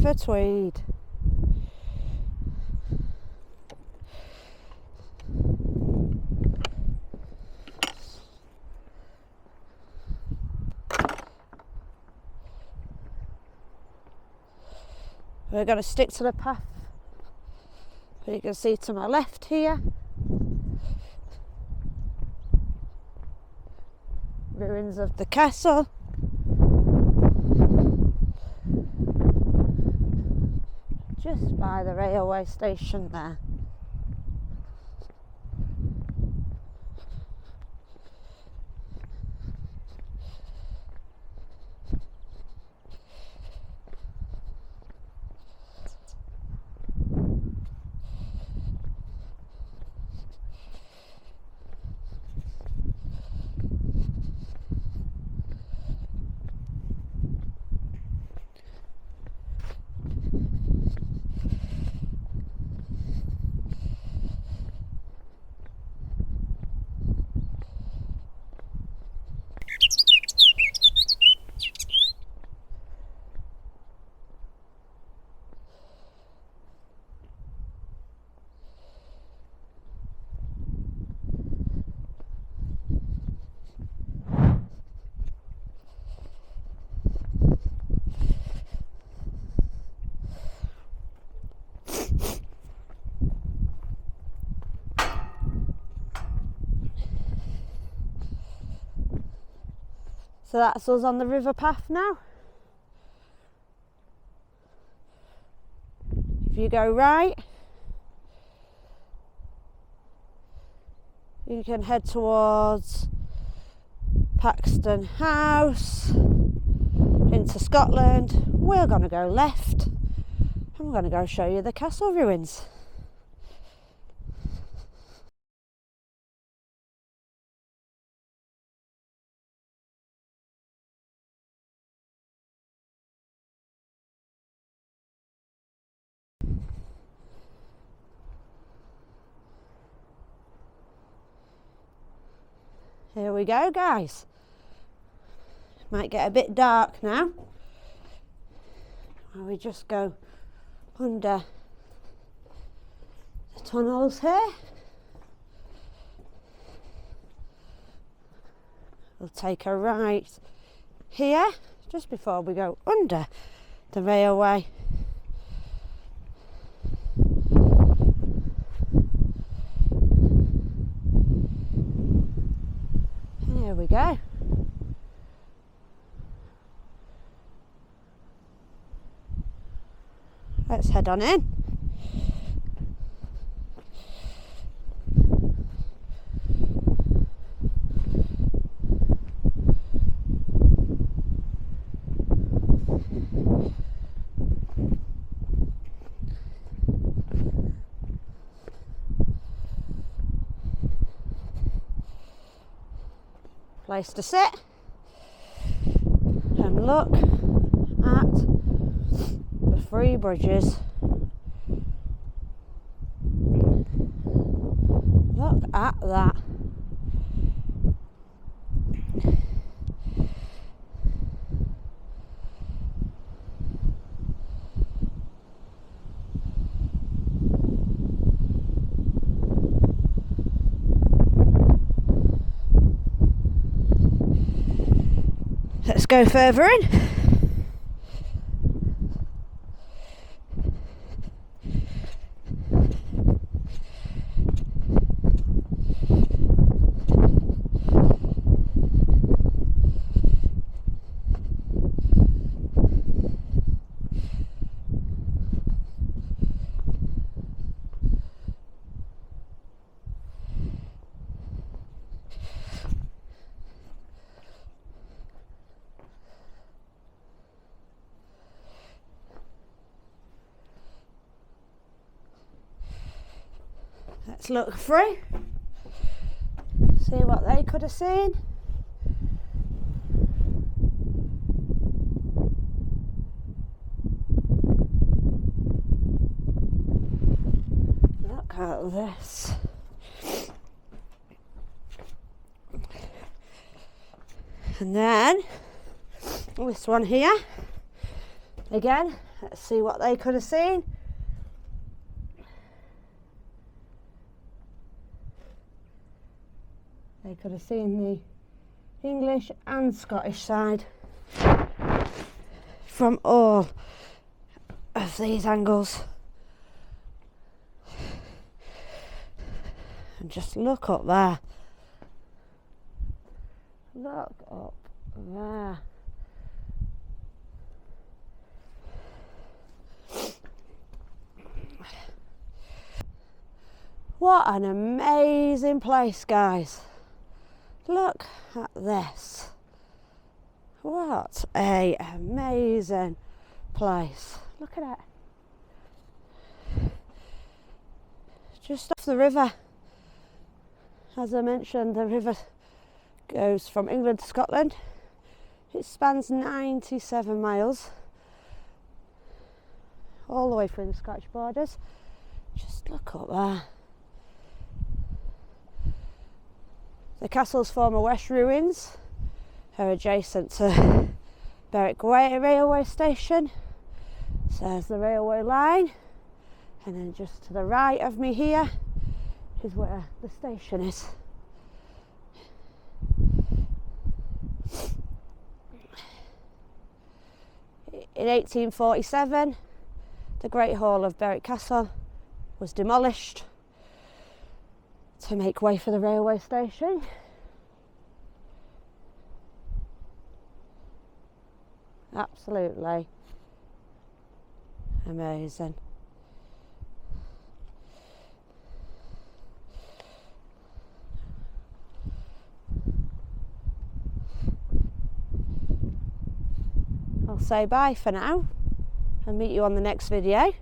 River Tweed. We're going to stick to the path. You can see to my left here, ruins of the castle. Just by the railway station there. So that's us on the river path now. If you go right, you can head towards Paxton House, into Scotland. We're going to go left. I'm going to go show you the castle ruins. Here we go, guys. Might get a bit dark now. We just go under the tunnels here. We'll take a right here just before we go under the railway. Here we go. Let's head on in. Place to sit and look at the three bridges. Look at that. Let's go further in. Let's look through, see what they could have seen. Look at this. And then this one here, again, Let's see what they could have seen. They could have seen the English and Scottish side from all of these angles. And just look up there. Look up there. What an amazing place, guys. Look at this. What an amazing place. Look at it. Just off the river. As I mentioned, the river goes from England to Scotland. It spans 97 miles. All the way through the Scottish borders. Just look up there. The castle's former west ruins are adjacent to Berwick railway station. So there's the railway line, and then just to the right of me here is where the station is. In 1847, the Great Hall of Berwick Castle was demolished to make way for the railway station. Absolutely amazing. I'll say bye for now and meet you on the next video.